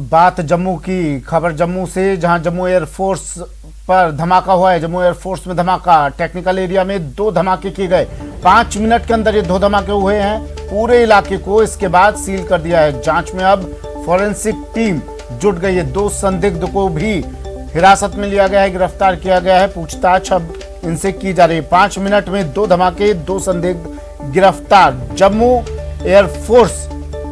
बात जम्मू की, खबर जम्मू से, जहां जम्मू एयरफोर्स पर धमाका हुआ है। जम्मू एयरफोर्स में धमाका, टेक्निकल एरिया में 2 धमाके किए गए। 5 मिनट के अंदर ये 2 धमाके हुए हैं। पूरे इलाके को इसके बाद सील कर दिया है। जांच में अब फॉरेंसिक टीम जुट गई है। 2 संदिग्ध को भी हिरासत में लिया गया है, गिरफ्तार किया गया है। पूछताछ अब इनसे की जा रही है। 5 मिनट में 2 धमाके, 2 संदिग्ध गिरफ्तार। जम्मू एयरफोर्स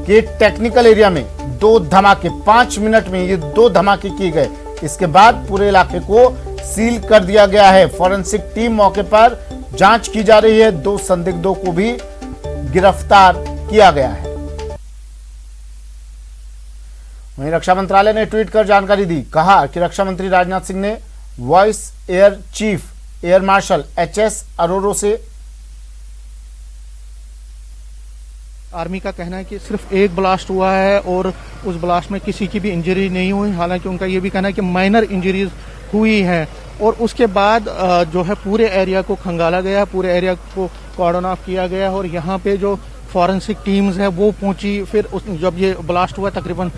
के टेक्निकल एरिया में 2 धमाके, 5 मिनट में ये 2 धमाके किए गए। इसके बाद पूरे इलाके को सील कर दिया गया है। फॉरेंसिक टीम मौके पर, जांच की जा रही है। 2 संदिग्धों को भी गिरफ्तार किया गया है। वहीं रक्षा मंत्रालय ने ट्वीट कर जानकारी दी। कहा कि रक्षा मंत्री राजनाथ सिंह ने vice air chief air marshal HS Arora से आर्मी का कहना है कि सिर्फ एक ब्लास्ट हुआ है और उस ब्लास्ट में किसी की भी इंजरी नहीं हुई। हालांकि उनका ये भी कहना है कि माइनर इंजरीज हुई हैं और उसके बाद जो है पूरे एरिया को खंगाला गया, पूरे एरिया को कॉर्डन ऑफ किया गया और यहाँ पे जो फॉरेंसिक टीम्स है वो पहुंची। फिर जब ये ब्लास्ट हुआ तकरीबन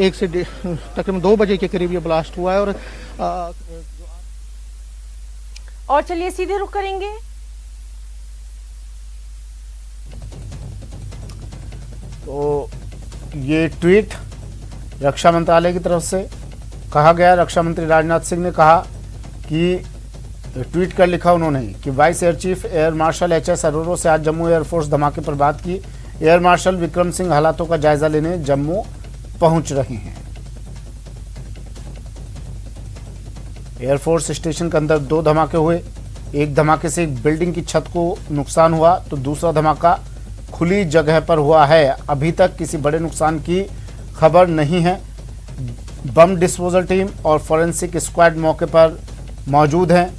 1 से तकरीबन 2 बजे के करीब ये ब्लास्ट हुआ है। और चलिए सीधे रुख करेंगे तो ये ट्वीट रक्षा मंत्रालय की तरफ से कहा गया। रक्षा मंत्री राजनाथ सिंह ने कहा कि ट्वीट कर लिखा उन्होंने कि vice air chief air marshal HS Arora से आज जम्मू एयरफोर्स धमाके पर बात की। एयर मार्शल विक्रम सिंह हालातों का जायजा लेने जम्मू पहुंच रहे हैं। एयरफोर्स स्टेशन के अंदर 2 धमाके हुए। एक धमाके से एक बिल्डिंग की छत को नुकसान हुआ तो दूसरा धमाका खुली जगह पर हुआ है। अभी तक किसी बड़े नुकसान की खबर नहीं है। बम डिस्पोजल टीम और फॉरेंसिक स्क्वाड मौके पर मौजूद हैं।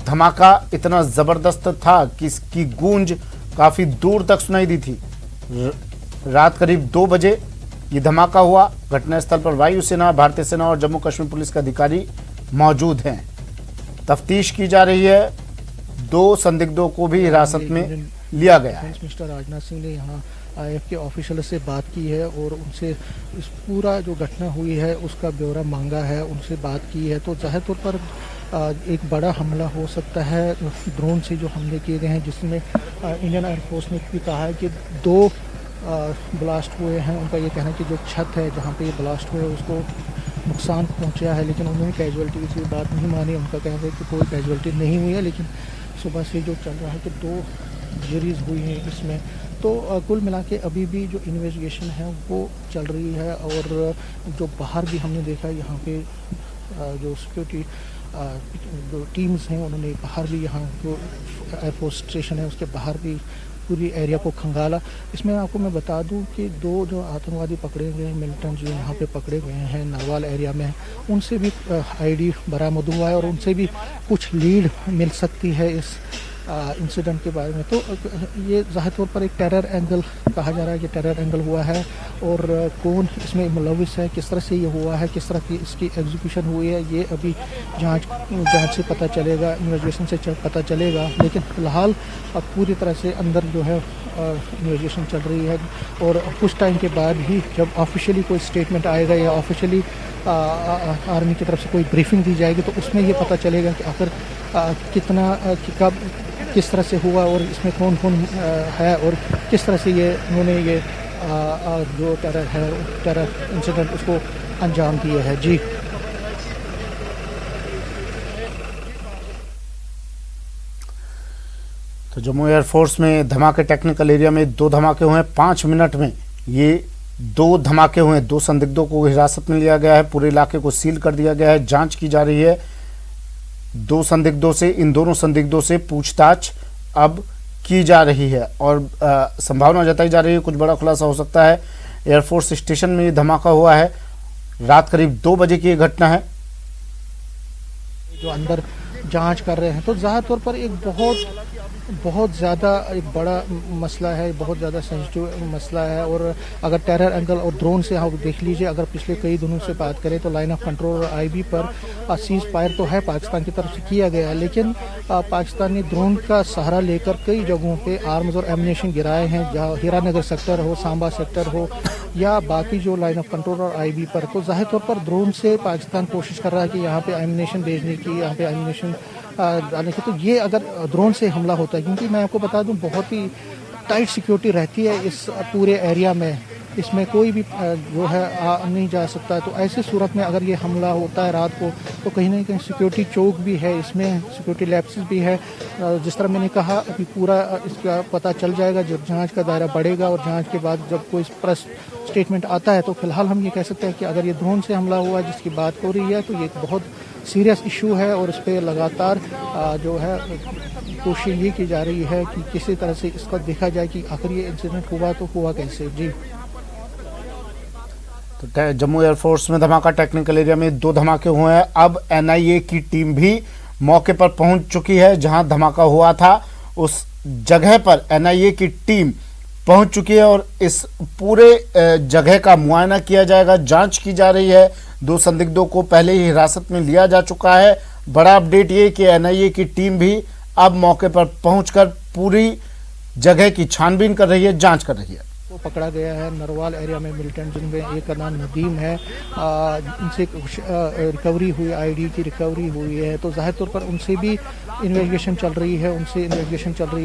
धमाका इतना जबरदस्त था कि इसकी गूंज काफी दूर तक सुनाई दी थी। रात करीब 2 बजे ये धमाका हुआ। घटनास्थल पर वायुसेना, भारतीय सेना और जम्मू कश्मीर पुलिस के अधिकारी मौजूद हैं। तफ्तीश की जा रही है। 2 संदिग्धों को भी हिरासत में लिया गया है। मिनिस्टर राजनाथ सिंह ने यहाँ आईएफ के ऑफिशियल से बात की है और उनसे इस पूरा जो घटना हुई है उसका ब्यौरा मांगा है, उनसे बात की है। तो जाहिर तौर पर एक बड़ा हमला हो सकता है ड्रोन से जो हमले किए गए हैं, जिसमें इंडियन एयरफोर्स ने भी कहा है कि 2 ब्लास्ट हुए हैं। उनका ये कहना है कि जो छत है जहाँ पे ये ब्लास्ट हुए उसको नुकसान पहुँचा है, लेकिन उन्होंने कैजुअल्टी की बात नहीं मानी। उनका कहना है कि कोई कैजुअल्टी नहीं हुई है, लेकिन सुबह से जो चल रहा है कि 2 इंजरीज हुई हैं इसमें। तो कुल मिला के अभी भी जो इन्वेस्टिगेशन है वो चल रही है। और जो बाहर भी हमने देखा यहाँ पे जो सिक्योरिटी जो टीम्स हैं उन्होंने बाहर भी, यहाँ जो एयरफोर्स स्टेशन है उसके बाहर भी पूरी एरिया को खंगाला। इसमें आपको मैं बता दूं कि 2 जो आतंकवादी पकड़े गए हैं, मिलिटेंट जो यहाँ पे पकड़े गए हैं नरवाल एरिया में, उनसे भी आईडी बरामद हुआ है और उनसे भी कुछ लीड मिल सकती है इस इंसिडेंट के बारे में। तो ये ज़ाहिर तौर पर एक टेरर एंगल कहा जा रहा है कि टेरर एंगल हुआ है और कौन इसमें मुलविस है, किस तरह से ये हुआ है, किस तरह की इसकी एग्जीक्यूशन हुई है, ये अभी जांच से पता चलेगा, इन्वेस्टिगेशन से पता चलेगा। लेकिन फ़िलहाल अब पूरी तरह से अंदर जो है इन्वेस्टिगेशन चल रही है और कुछ टाइम के बाद ही जब ऑफिशियली कोई स्टेटमेंट आएगा या ऑफिशियली आर्मी की तरफ से कोई ब्रीफिंग दी जाएगी तो उसमें ये पता चलेगा कि आखिर कितना कब किस तरह से हुआ और इसमें कौन कौन है और किस तरह से ये उन्होंने ये जो टेरर इंसिडेंट उसको अंजाम दिया है। जी तो जम्मू एयरफोर्स में धमाके, टेक्निकल एरिया में 2 धमाके हुए। 5 मिनट में ये 2 धमाके हुए। 2 संदिग्धों को हिरासत में लिया गया है। पूरे इलाके को सील कर दिया गया है। जांच की जा रही है। 2 संदिग्धों से, इन दोनों संदिग्धों से पूछताछ अब की जा रही है और संभावना जताई जा रही है कुछ बड़ा खुलासा हो सकता है। एयरफोर्स स्टेशन में ये धमाका हुआ है। रात करीब 2 बजे की ये घटना है। जो अंदर जांच कर रहे हैं तो ज़ाहिर तौर पर एक बहुत बहुत ज़्यादा एक बड़ा मसला है, बहुत ज़्यादा सेंसिटिव मसला है। और अगर टेरर एंगल और ड्रोन से आप देख लीजिए, अगर पिछले कई दिनों से बात करें तो लाइन ऑफ कंट्रोल और आईबी पर सीज फायर तो है पाकिस्तान की तरफ से किया गया है, लेकिन पाकिस्तान ने ड्रोन का सहारा लेकर कई जगहों पे आर्म्स और एमिनेशन गिराए हैं, जहाँ हीरानगर सेक्टर हो, सांबा सेक्टर हो या बाकी जो लाइन ऑफ कंट्रोल और आईबी पर। तो जाहिर तौर पर ड्रोन से पाकिस्तान कोशिश कर रहा है कि यहाँ पे एमिनेशन भेजने की, यहाँ पे एमिनेशन डालने की। तो ये अगर ड्रोन से हमला होता है, क्योंकि मैं आपको बता दूं बहुत ही टाइट सिक्योरिटी रहती है इस पूरे एरिया में, इसमें कोई भी जो है नहीं जा सकता। तो ऐसी सूरत में अगर ये हमला होता है रात को, तो कहीं ना कहीं सिक्योरिटी चौक भी है, इसमें सिक्योरिटी लैप्सेस भी है। जिस तरह मैंने कहा, अभी पूरा इसका पता चल जाएगा जब जांच का दायरा बढ़ेगा, और जांच के बाद जब कोई प्रेस स्टेटमेंट आता है तो फिलहाल हम ये कह सकते हैं कि अगर ये ड्रोन से हमला हुआ जिसकी बात हो रही है, तो ये एक बहुत सीरियस इशू है। और इस पर लगातार जो है कोशिश ये की जा रही है कि किसी तरह से इसका देखा जाए कि आखिर ये इंसिडेंट हुआ तो हुआ कैसे। जी, तो जम्मू एयरफोर्स में धमाका, टेक्निकल एरिया में 2 धमाके हुए हैं। अब एनआईए की टीम भी मौके पर पहुंच चुकी है, जहां धमाका हुआ था उस जगह पर एनआईए की टीम पहुंच चुकी है और इस पूरे जगह का मुआयना किया जाएगा, जांच की जा रही है। 2 संदिग्धों को पहले ही हिरासत में लिया जा चुका है। बड़ा अपडेट ये कि एनआईए की टीम भी अब मौके पर पहुंचकर पूरी जगह की छानबीन कर रही है, जांच कर रही है। वो पकड़ा गया है नरवाल एरिया में मिलिटेंट, जिनमें एक का नाम नदीम है। इनसे रिकवरी हुई, आईडी की रिकवरी हुई है, तो जाहिर तौर पर उनसे भी इन्वेस्टिगेशन चल रही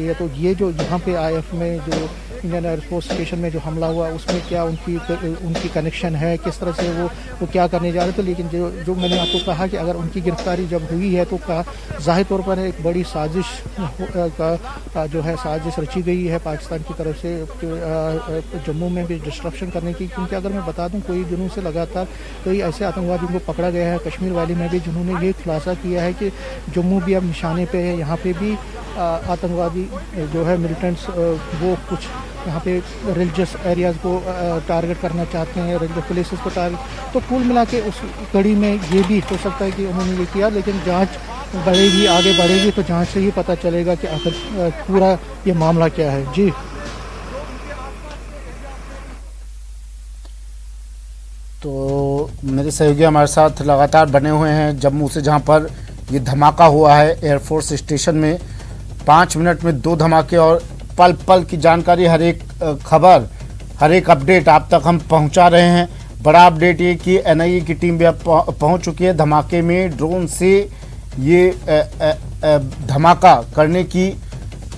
है। तो ये जो यहाँ पे आईएफ में जो इंडियन एयरफोर्स स्टेशन में जो हमला हुआ, उसमें क्या उनकी कनेक्शन है, किस तरह से वो क्या करने जा रहे थे। लेकिन जो मैंने आपको कहा कि अगर उनकी गिरफ्तारी जब हुई है तो जाहिर तौर पर एक बड़ी साजिश का जो है साजिश रची गई है पाकिस्तान की तरफ से जम्मू में भी डिस्ट्रक्शन करने की। क्योंकि अगर मैं बता दूं, कई दिनों से लगातार कई ऐसे आतंकवादियों को पकड़ा गया है कश्मीर वैली में भी, जिन्होंने ये खुलासा किया है कि जम्मू भी अब निशाने पे है। यहाँ पे भी आतंकवादी जो है मिलिटेंट्स वो कुछ यहाँ पे रिलीजियस एरियाज को टारगेट करना चाहते हैं, रिलीजियस प्लेसेस को टारगेट। तो कुल मिला के उस कड़ी में ये भी हो सकता है कि उन्होंने ये किया, लेकिन जांच बढ़ेगी, आगे बढ़ेगी, तो जांच से ही पता चलेगा कि आखिर पूरा ये मामला क्या है। जी, तो मेरे सहयोगी हमारे साथ लगातार बने हुए हैं जम्मू से, जहां पर ये धमाका हुआ है एयरफोर्स स्टेशन में। 5 मिनट में 2 धमाके और पल पल की जानकारी, हर एक खबर, हर एक अपडेट आप तक हम पहुंचा रहे हैं। बड़ा अपडेट ये कि एनआईए की टीम भी अब पहुंच चुकी है। धमाके में ड्रोन से ये धमाका करने की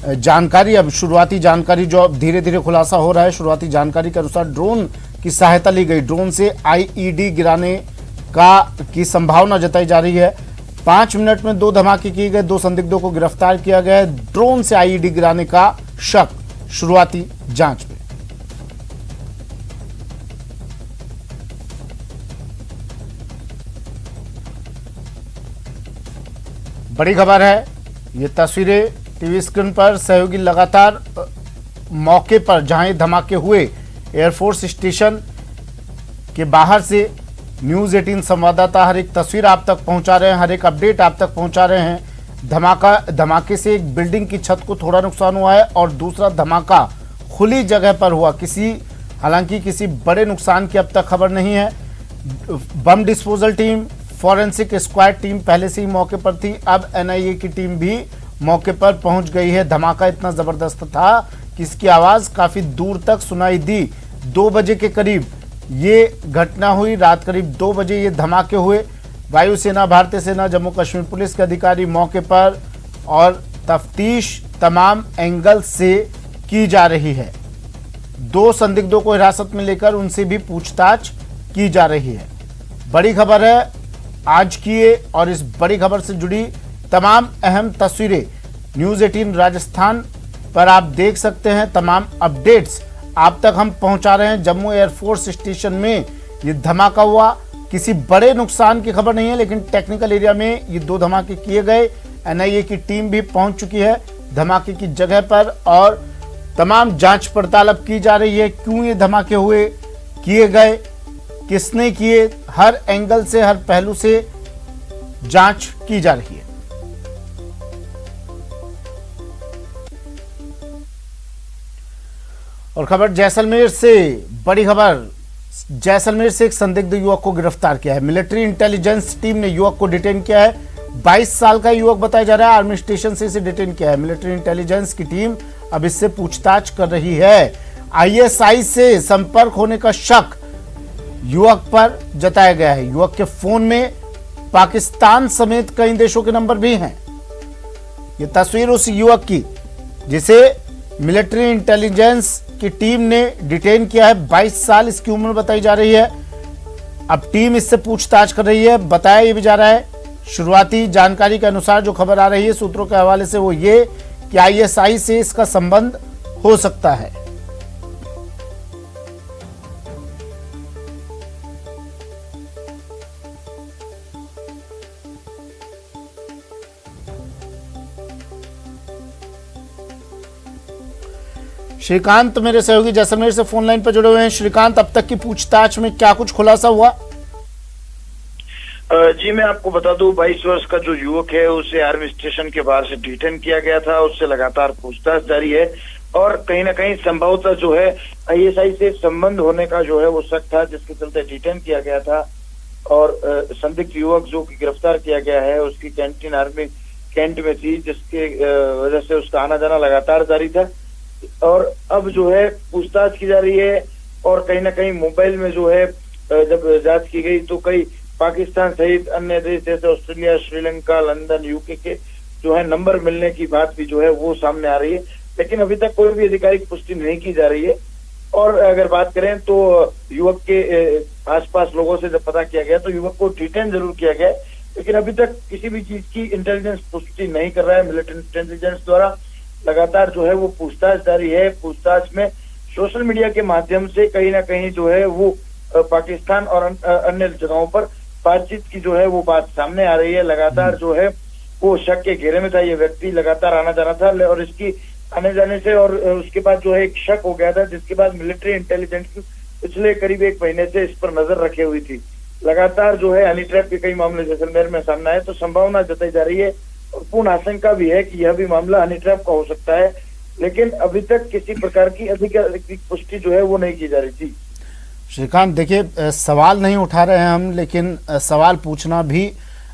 जानकारी, अब शुरुआती जानकारी जो अब धीरे धीरे खुलासा हो रहा है, शुरुआती जानकारी के अनुसार ड्रोन की सहायता ली गई, ड्रोन से आईईडी गिराने की संभावना जताई जा रही है। 5 मिनट में 2 धमाके किए गए, 2 संदिग्धों को गिरफ्तार किया गया है। ड्रोन से आईईडी गिराने का शक शुरुआती जांच में। बड़ी खबर है, ये तस्वीरें टीवी स्क्रीन पर सहयोगी लगातार मौके पर जहां ये धमाके हुए एयरफोर्स स्टेशन के बाहर से न्यूज़ 18 संवाददाता हर एक तस्वीर आप तक पहुंचा रहे हैं, हर एक अपडेट आप तक पहुंचा रहे हैं। धमाके से एक बिल्डिंग की छत को थोड़ा नुकसान हुआ है और दूसरा धमाका खुली जगह पर हुआ। हालांकि किसी बड़े नुकसान की अब तक खबर नहीं है। Bomb disposal team, forensic squad team पहले से ही मौके पर थी, अब एनआईए की टीम भी मौके पर पहुंच गई है। धमाका इतना जबरदस्त था कि इसकी आवाज काफी दूर तक सुनाई दी। 2 बजे के करीब ये घटना हुई, रात करीब 2 बजे ये धमाके हुए। वायुसेना, भारतीय सेना, जम्मू कश्मीर पुलिस के अधिकारी मौके पर और तफ्तीश तमाम एंगल से की जा रही है। 2 संदिग्धों को हिरासत में लेकर उनसे भी पूछताछ की जा रही है। बड़ी खबर है आज की ये, और इस बड़ी खबर से जुड़ी तमाम अहम तस्वीरें न्यूज़ 18 राजस्थान पर आप देख सकते हैं। तमाम अपडेट्स आप तक हम पहुंचा रहे हैं। जम्मू एयरफोर्स स्टेशन में ये धमाका हुआ, किसी बड़े नुकसान की खबर नहीं है, लेकिन टेक्निकल एरिया में ये 2 धमाके किए गए। एनआईए की टीम भी पहुंच चुकी है धमाके की जगह पर और तमाम जांच पड़ताल अब की जा रही है। क्यों ये धमाके हुए, किए गए, किसने किए, हर एंगल से, हर पहलू से जांच की जा रही है। और खबर जैसलमेर से, बड़ी खबर, जैसलमेर से एक संदिग्ध युवक को गिरफ्तार किया है। मिलिट्री इंटेलिजेंस टीम ने युवक को डिटेन किया है। 22 साल का युवक बताया जा रहा है। आर्मी स्टेशन से इसे डिटेन किया है। मिलिट्री इंटेलिजेंस की टीम अब इससे पूछताछ कर रही है। आईएसआई से संपर्क होने का शक युवक पर जताया गया है। युवक के फोन में पाकिस्तान समेत कई देशों के नंबर भी हैं। ये तस्वीर उस युवक की जिसे मिलिट्री इंटेलिजेंस की टीम ने डिटेन किया है। 22 साल इसकी उम्र बताई जा रही है। अब टीम इससे पूछताछ कर रही है। बताया ये भी जा रहा है, शुरुआती जानकारी के अनुसार जो खबर आ रही है सूत्रों के हवाले से, वो ये कि आईएसआई से इसका संबंध हो सकता है। श्रीकांत मेरे सहयोगी जैसलमेर से फोन लाइन पर जुड़े हुए हैं। श्रीकांत, अब तक की पूछताछ में क्या कुछ खुलासा हुआ? जी मैं आपको बता दूं, 22 वर्ष का जो युवक है उसे आर्मी स्टेशन के बाहर से डिटेन किया गया था। उससे लगातार पूछताछ जारी है और कहीं ना कहीं संभवतः जो है आईएसआई से संबंध होने का जो है वो शक था, जिसके चलते डिटेन किया गया था। और संदिग्ध युवक जो कि गिरफ्तार किया गया है उसकी कैंटीन आर्मी कैंट में थी, जिसके वजह से उसका आना जाना लगातार जारी था। और अब जो है पूछताछ की जा रही है और कहीं ना कहीं मोबाइल में जो है जब जांच की गई तो कई पाकिस्तान सहित अन्य देश जैसे ऑस्ट्रेलिया, श्रीलंका, लंदन, यूके के जो है नंबर मिलने की बात भी जो है वो सामने आ रही है, लेकिन अभी तक कोई भी आधिकारिक पुष्टि नहीं की जा रही है। और अगर बात करें तो युवक के आसपास लोगों से जब पता किया गया तो युवक को डिटेन जरूर किया गया, लेकिन अभी तक किसी भी चीज की इंटेलिजेंस पुष्टि नहीं कर रहा है। मिलिट्री इंटेलिजेंस द्वारा लगातार जो है वो पूछताछ जारी है। पूछताछ में सोशल मीडिया के माध्यम से कहीं ना कहीं जो है वो पाकिस्तान और अन्य जगहों पर बातचीत की जो है वो बात सामने आ रही है। लगातार जो है वो शक के घेरे में था ये व्यक्ति, लगातार आना जाना था और इसकी आने जाने से और उसके बाद जो है एक शक हो गया था, जिसके बाद मिलिट्री इंटेलिजेंस पिछले करीब 1 महीने से इस पर नजर रखे हुई थी। लगातार जो है हनी ट्रैप के कई मामले जैसलमेर में सामने आए तो संभावना जताई जा रही है और पूर्ण आशंका भी है कि यह भी मामला हनी ट्रैप का हो सकता है, लेकिन अभी तक किसी प्रकार की आधिकारिक पुष्टि जो है वो नहीं की जा रही थी। श्रीकांत, देखिए सवाल नहीं उठा रहे हैं हम, लेकिन सवाल पूछना भी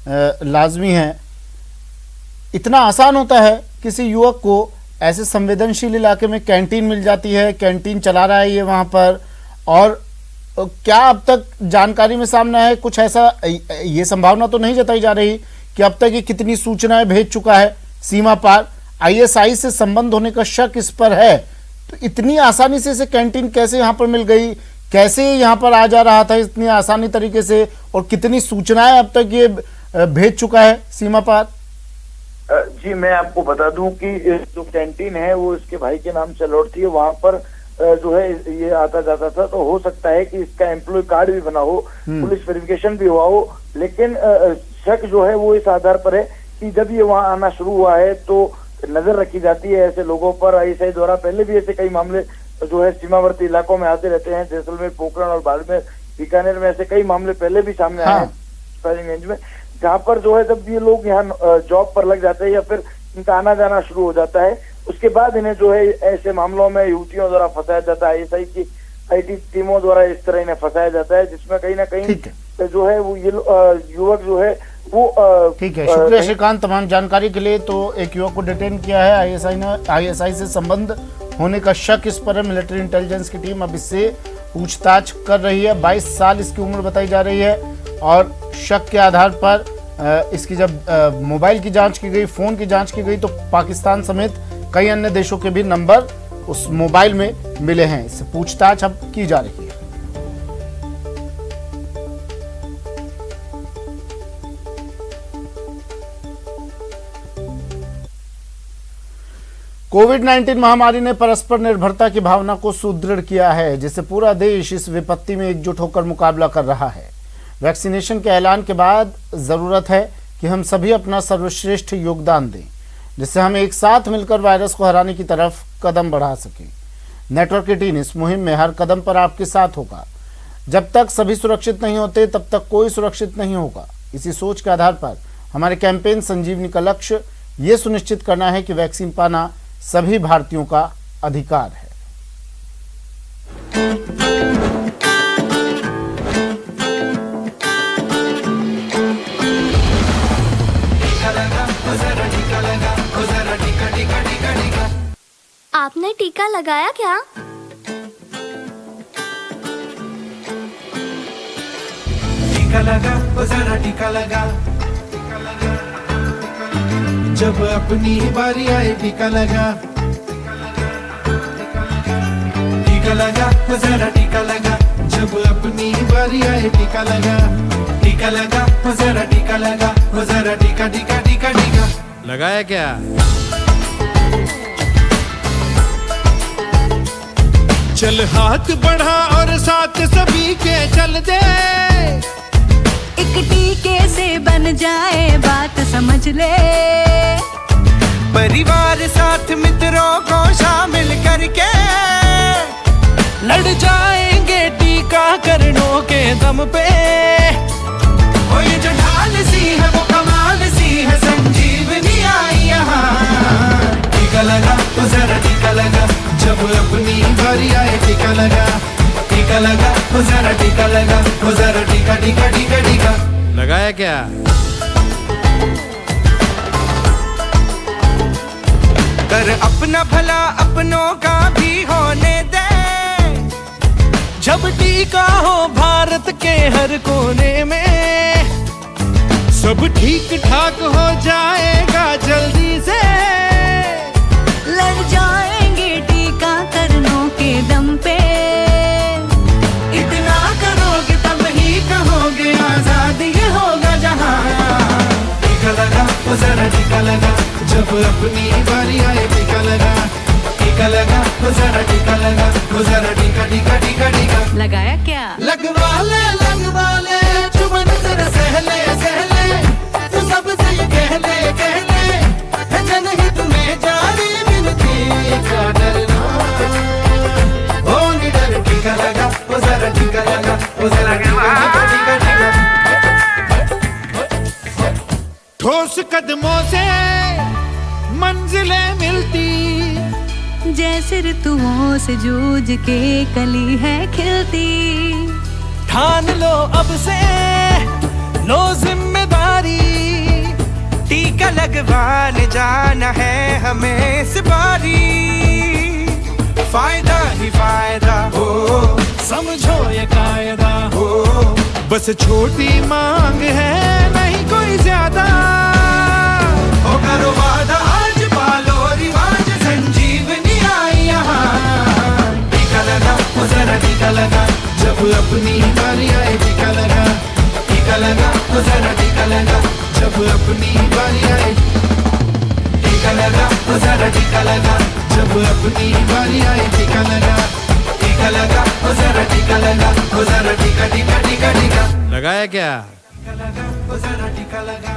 लाजमी है। इतना आसान होता है किसी युवक को ऐसे संवेदनशील इलाके में कैंटीन मिल जाती है, कैंटीन चला रहा है ये वहां पर, और क्या अब तक जानकारी में सामने है कुछ ऐसा? ये संभावना तो नहीं जताई जा रही कि अब तक ये कितनी सूचनाएं भेज चुका है सीमा पार? आईएसआई से संबंध होने का शक इस पर है, तो इतनी आसानी से इसे कैंटीन कैसे यहाँ पर मिल गई? कैसे यहाँ पर आ जा रहा था इतनी आसानी तरीके से, और कितनी सूचनाएं अब तक ये भेज चुका है सीमा पार? जी मैं आपको बता दूं कि जो कैंटीन है वो इसके भाई के नाम से अलॉट थी। वहां पर जो है ये आता जाता था, तो हो सकता है कि इसका एम्प्लॉय कार्ड भी बना हो, पुलिस वेरिफिकेशन भी हुआ हो, लेकिन शक जो है वो इस आधार पर है कि जब ये वहां आना शुरू हुआ है तो नजर रखी जाती है ऐसे लोगों पर। आईएसआई द्वारा पहले भी ऐसे कई मामले जो है सीमावर्ती इलाकों में आते रहते हैं, जैसलमेर, पोखरण और बाड़मेर, बीकानेर में ऐसे कई मामले पहले भी सामने आए हैं फायरिंग रेंज में, जहाँ पर जो है जब ये लोग यहाँ जॉब पर लग जाते हैं या फिर इनका आना जाना शुरू हो जाता है, उसके बाद इन्हें जो है ऐसे मामलों में युवतियों द्वारा फंसाया जाता है। आईएसआई की आईटी टीमों द्वारा इस तरह इन्हें फंसाया जाता है, जिसमें कहीं ना कहीं जो है वो ये युवक जो है वो ठीक है। शुक्रिया श्रीकांत तमाम जानकारी के लिए। तो एक युवक को डिटेन किया है आईएसआई ने। आईएसआई से संबंध होने का शक इस पर है। मिलिट्री इंटेलिजेंस की टीम अब इससे पूछताछ कर रही है। 22 साल इसकी उम्र बताई जा रही है और शक के आधार पर इसकी जब मोबाइल की जांच की गई, फोन की जांच की गई, तो पाकिस्तान समेत कई अन्य देशों के भी नंबर उस मोबाइल में मिले हैं। इससे पूछताछ अब की जा रही है। कोविड-19 महामारी ने परस्पर निर्भरता की भावना को सुदृढ़ किया है, जिससे पूरा देश इस विपत्ति में एकजुट होकर मुकाबला कर रहा है। वैक्सीनेशन के ऐलान के बाद जरूरत है कि हम सभी अपना सर्वश्रेष्ठ योगदान दें, जिससे हम एक साथ मिलकर वायरस को हराने की तरफ कदम बढ़ा सकें। नेटवर्क 18 इस मुहिम में हर कदम पर आपके साथ होगा। जब तक सभी सुरक्षित नहीं होते तब तक कोई सुरक्षित नहीं होगा। इसी सोच के आधार पर हमारे कैंपेन संजीवनी का लक्ष्य ये सुनिश्चित करना है कि वैक्सीन पाना सभी भारतीयों का अधिकार है। आपने टीका लगाया क्या? टीका लगा, ओ जरा टीका लगा। जब अपनी बारी आए टीका लगा। टीका लगा, ओ जरा टीका लगा। जब अपनी बारी आए टीका लगा। टीका लगा, ओ जरा टीका लगा। ओ जरा टीका टीका टीका टीका लगाया क्या? चल हाथ बढ़ा और साथ सभी के चल दे। एक टीके से बन जाए बात समझ ले। परिवार साथ मित्रों को शामिल करके लड़ जाएंगे टीकाकरणों के दम पे। ओ ये जो ढाल सी है वो कमाल सी है, संजीवनी आई यहाँ। टीका लगा, तो जरा टीका लगा। जब अपनी बारी आए टीका लगा। टीका लगा, तो जरा टीका लगा। तो जरा टीका टीका टीका टीका लगाया क्या? कर अपना भला अपनों का भी होने दे। जब टीका हो भारत के हर कोने में, सब ठीक ठाक हो जाएगा जल्दी से। लड़ जाएंगे टीकाकरणों के दम पे। इतना करोगे तब ही कहोगे आजाद ये होगा जहां। टीका लगा, तो जरा टीका लगा। जब अपनी बारी आए टीका लगा। टीका लगा, तो जरा टीका लगा। तो जरा टीका टीका टीका टीका लगाया क्या? लगवा ले चुमन जरा सहले सहले। तू सबसे ये कह ले है जनहित में जारी मिलती का डरना। ओ निडर टीका लगा, ओ जरा टीका लगा। ओ जरा टीका टीका ठोस कदमों से मंजिलें मिलती। जैसे ऋतुओं से जूझ के कली है खिलती। ठान लो अब से लो जिम्मेदारी। टीका लगवाने जाना है हमें इस बारी। फायदा ही फायदा हो, समझो ये कायदा हो। बस छोटी मांग है नहीं कोई ज्यादा। ओ करो वादा आज पालो रिवाज, संजीवनी आई यहाँ। टीका लगा, ओ जरा टीका लगा। जब अपनी बारी आए टीका लगा। टीका लगा, ओ जरा टीका लगा। जब अपनी बारी आए टीका लगा। ओ जरा टीका लगा। जब अपनी बारी आए टीका लगा। टीका लगा, ओ जरा टीका लगा। ओ जरा टीका टीका टीका टीका लगाया क्या? टीका लगा, ओ जरा टीका लगा।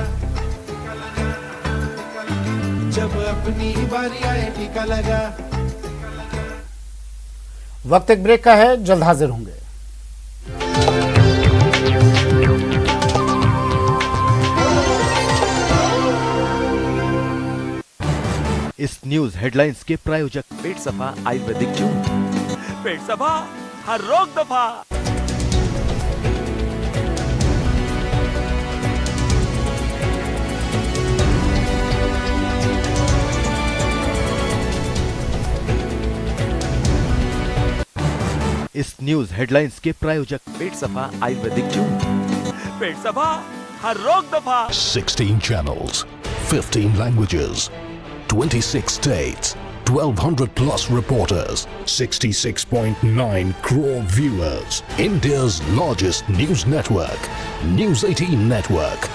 जब अपनी बारी आए टीका लगा। वक्त एक ब्रेक का है, जल्द हाजिर होंगे। इस न्यूज हेडलाइंस के प्रायोजक पेट सफा आयुर्वेदिक जूस। पेट सफा हर रोग दफा। इस न्यूज हेडलाइंस के प्रायोजक पेट सफा आयुर्वेदिक जूस। पेट सफा हर रोग दफा। 16 channels, 15 languages, 26 states, 1200 plus reporters, 66.9 crore viewers. India's largest news network, News 18 Network.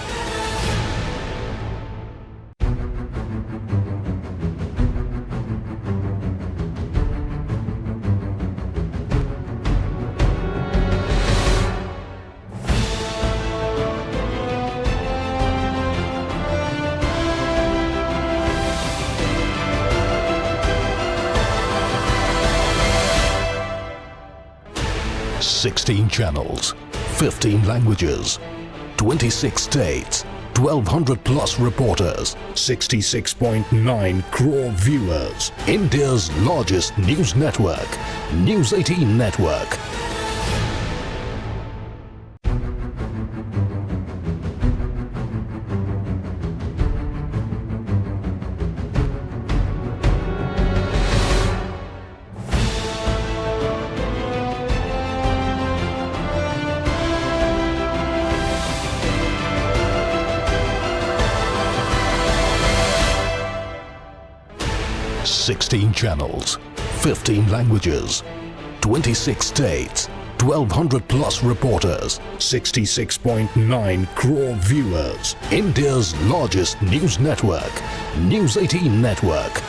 Sixteen channels, 15 languages, 26 states, 1,200 plus reporters, 66.9 crore viewers. India's largest news network, News 18 Network. Sixteen channels, 15 languages, 26 states, 1,200 plus reporters, 66.9 crore viewers. India's largest news network, News 18 Network.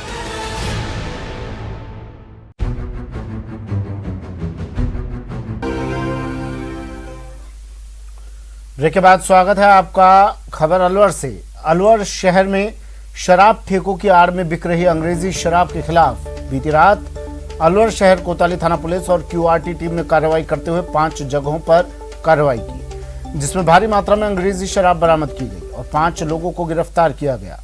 Break के बाद स्वागत है आपका। खबर अलवर से। अलवर शहर में शराब ठेकों की आड़ में बिक रही अंग्रेजी शराब के खिलाफ बीती रात अलवर शहर कोतवाली थाना पुलिस और क्यूआरटी टीम ने कार्रवाई करते हुए 5 जगहों पर कार्रवाई की, जिसमें भारी मात्रा में अंग्रेजी शराब बरामद की गई और 5 लोगों को गिरफ्तार किया गया।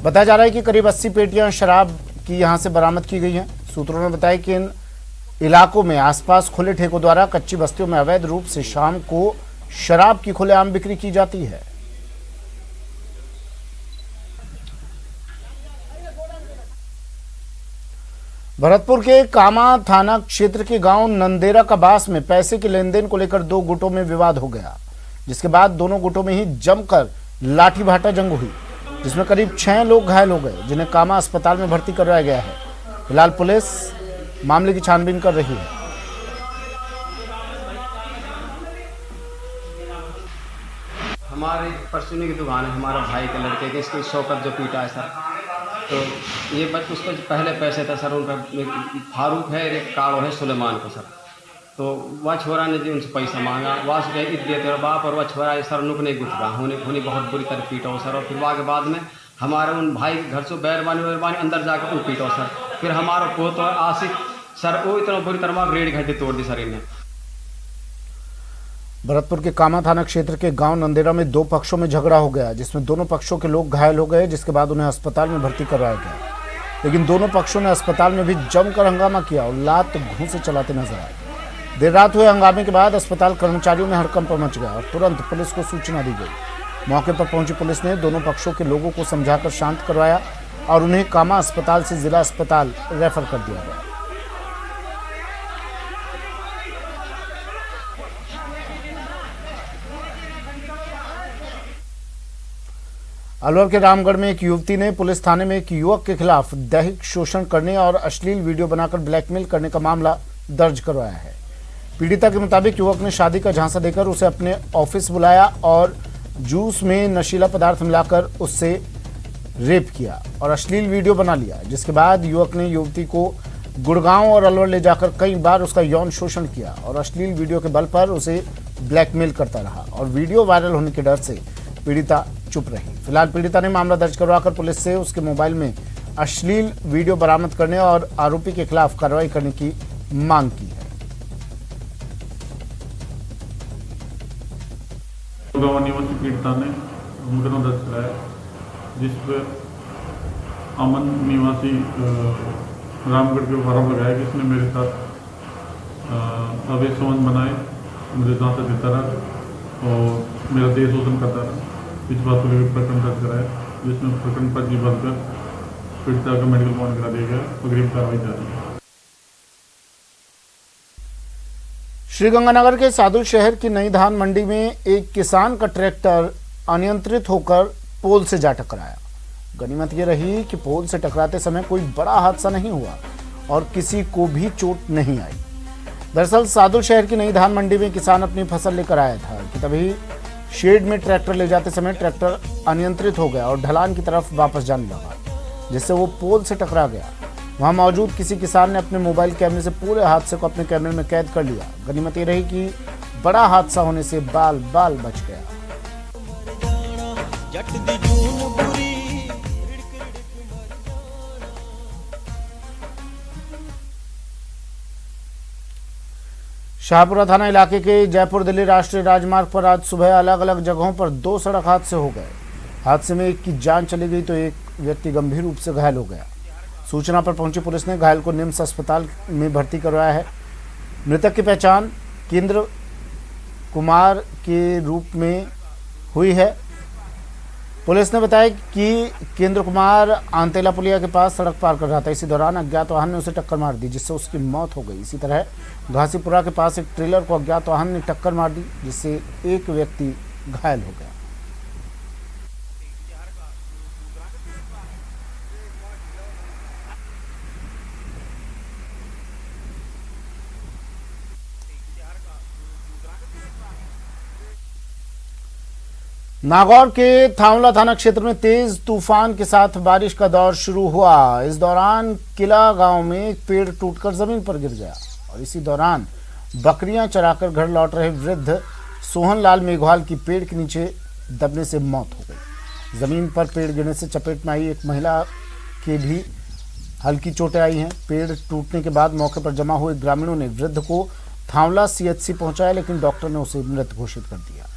बताया जा रहा है कि करीब 80 पेटियां शराब की यहां से बरामद की गई हैं। सूत्रों ने बताया कि इन इलाकों में आसपास खुले ठेकों द्वारा कच्ची बस्तियों में अवैध रूप से शाम को शराब की खुलेआम बिक्री की जाती है। भरतपुर के कामा थाना क्षेत्र के गांव नंदेरा कबास में पैसे के लेन देन को लेकर 2 गुटों में विवाद हो गया, जिसके बाद दोनों गुटों में ही जमकर लाठी भाटा जंग हुई, जिसमें करीब 6 लोग घायल हो गए, जिन्हें कामा अस्पताल में भर्ती करवाया गया है। फिलहाल पुलिस मामले की छानबीन कर रही है। हमारे परचूनी की दुकान है, हमारा भाई के लड़के के, इसके शौकत जो पीटा है सर, तो ये बच उसको जो पहले पैसे था सर, उनका फारूक है, एक काड़ो है सुलेमान को सर, तो वह छोरा ने जी उनसे पैसा मांगा, वह से ईद दिए तेरा बाप, और वह छोरा सर नुक नहीं गुथरा होने बहुत बुरी तरह पीटा हो सर। और फिर वहाँ के बाद में हमारे उन भाई के घर से बैरबानी अंदर जाकर वो पीटा सर। फिर हमारा पोत आशिक सर वो इतना बुरी तरह ग्रेड घंटे तोड़ दी सर इन्हें। भरतपुर के कामा थाना क्षेत्र के गांव नंदेरा में 2 पक्षों में झगड़ा हो गया, जिसमें दोनों पक्षों के लोग घायल हो गए, जिसके बाद उन्हें अस्पताल में भर्ती करवाया गया। लेकिन दोनों पक्षों ने अस्पताल में भी जमकर हंगामा किया और लात घूंसे चलाते नजर आए। देर रात हुए हंगामे के बाद अस्पताल कर्मचारियों में हड़कंप मच गया और तुरंत पुलिस को सूचना दी गई। मौके पर पहुंची पुलिस ने दोनों पक्षों के लोगों को समझाकर शांत करवाया और उन्हें कामा अस्पताल से जिला अस्पताल रेफर कर दिया गया। अलवर के रामगढ़ में एक युवती ने पुलिस थाने में एक युवक के खिलाफ दैहिक शोषण करने और अश्लील वीडियो बनाकर ब्लैकमेल करने का मामला दर्ज करवाया है। पीड़िता के मुताबिक युवक ने शादी का झांसा देकर उसे अपने ऑफिस बुलाया और जूस में नशीला पदार्थ मिलाकर उससे रेप किया और अश्लील वीडियो बना लिया, जिसके बाद युवक ने युवती को गुड़गांव और अलवर ले जाकर कई बार उसका यौन शोषण किया और अश्लील वीडियो के बल पर उसे ब्लैकमेल करता रहा और वीडियो वायरल होने के डर से पीड़िता चुप रही। फिलहाल पीड़िता ने मामला दर्ज करवाकर पुलिस से उसके मोबाइल में अश्लील वीडियो बरामद करने और आरोपी के खिलाफ कार्रवाई करने की मांग की है। निवासी पीड़िता ने मुकदमा दर्ज कराया, जिस पर अमन निवासी रामगढ़ के आरोप लगाया कि इसने मेरे साथ अवैध संबंध बनाए, मुझे झांसा देता रहा और मेरा देह शोषण करता रहा। इस बात को लेकर प्रकरण दर्ज कराया, जिसमें प्रकरण पर जीवन कर पीड़िता का मेडिकल बॉन्ड करा दिया गया। अग्रिम कार्रवाई जारी है। श्रीगंगानगर के साधु शहर की नई धान मंडी में एक किसान का ट्रैक्टर अनियंत्रित होकर पोल से जा टकराया। गनीमत ये रही कि पोल से टकराते समय कोई बड़ा हादसा नहीं हुआ और किसी को भी चोट नहीं आई। दरअसल साधु शहर की नई धान मंडी में किसान अपनी फसल लेकर आया था कि तभी शेड में ट्रैक्टर ले जाते समय ट्रैक्टर अनियंत्रित हो गया और ढलान की तरफ वापस जाने लगा, जिससे वो पोल से टकरा गया। वहां मौजूद किसी किसान ने अपने मोबाइल कैमरे से पूरे हादसे को अपने कैमरे में कैद कर लिया। गनीमत ये रही कि बड़ा हादसा होने से बाल बाल बच गया। शाहपुरा थाना इलाके के जयपुर दिल्ली राष्ट्रीय राजमार्ग पर आज सुबह अलग अलग जगहों पर 2 सड़क हादसे हो गए। हादसे में एक की जान चली गई तो एक व्यक्ति गंभीर रूप से घायल हो गया। सूचना पर पहुंची पुलिस ने घायल को निम्स अस्पताल में भर्ती करवाया है। मृतक की पहचान केंद्र कुमार के रूप में हुई है। पुलिस ने बताया कि केंद्र कुमार आंतेला पुलिया के पास सड़क पार कर रहा था। इसी दौरान अज्ञात वाहन ने उसे टक्कर मार दी, जिससे उसकी मौत हो गई। इसी तरह घासीपुरा के पास एक ट्रेलर को अज्ञात वाहन ने टक्कर मार दी, जिससे एक व्यक्ति घायल हो गया। नागौर के थावला थाना क्षेत्र में तेज तूफान के साथ बारिश का दौर शुरू हुआ। इस दौरान किला गांव में एक पेड़ टूटकर जमीन पर गिर गया और इसी दौरान बकरियां चराकर घर लौट रहे वृद्ध सोहनलाल मेघवाल की पेड़ के नीचे दबने से मौत हो गई। जमीन पर पेड़ गिरने से चपेट में आई एक महिला के भी हल्की चोटें आई हैं। पेड़ टूटने के बाद मौके पर जमा हुए ग्रामीणों ने वृद्ध को थावला CHC पहुंचाया, लेकिन डॉक्टर ने उसे मृत घोषित कर दिया।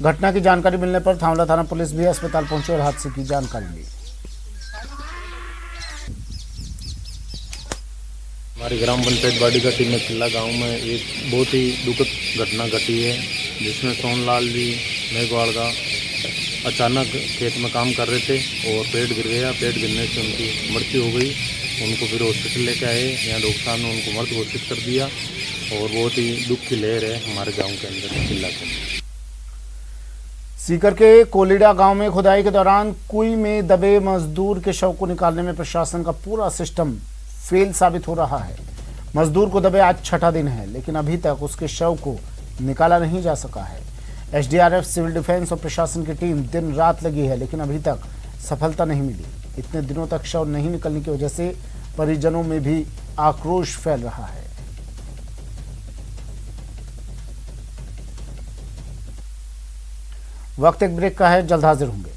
घटना की जानकारी मिलने पर थावला थाना पुलिस भी अस्पताल पहुंची और हादसे की जानकारी ली। हमारी ग्राम पंचायत बाड़ीघाटी में किला गांव में एक बहुत ही दुखद घटना घटी है, जिसमें सोहनलाल जी मेघवाल का अचानक खेत में काम कर रहे थे और पेड़ गिर गया। पेड़ गिरने से उनकी मृत्यु हो गई। उनको फिर हॉस्पिटल लेके आए। यहाँ डॉक्टर साहब ने उनको मृत घोषित कर दिया और बहुत ही दुख की लहर है हमारे गाँव के अंदर किला के। सीकर के कोलिडा गांव में खुदाई के दौरान कुई में दबे मजदूर के शव को निकालने में प्रशासन का पूरा सिस्टम फेल साबित हो रहा है। मजदूर को दबे आज 6ठा दिन है, लेकिन अभी तक उसके शव को निकाला नहीं जा सका है। SDRF, सिविल डिफेंस और प्रशासन की टीम दिन रात लगी है, लेकिन अभी तक सफलता नहीं मिली। इतने दिनों तक शव नहीं निकलने की वजह से परिजनों में भी आक्रोश फैल रहा है। वक्त एक ब्रेक का है, जल्द हाजिर होंगे।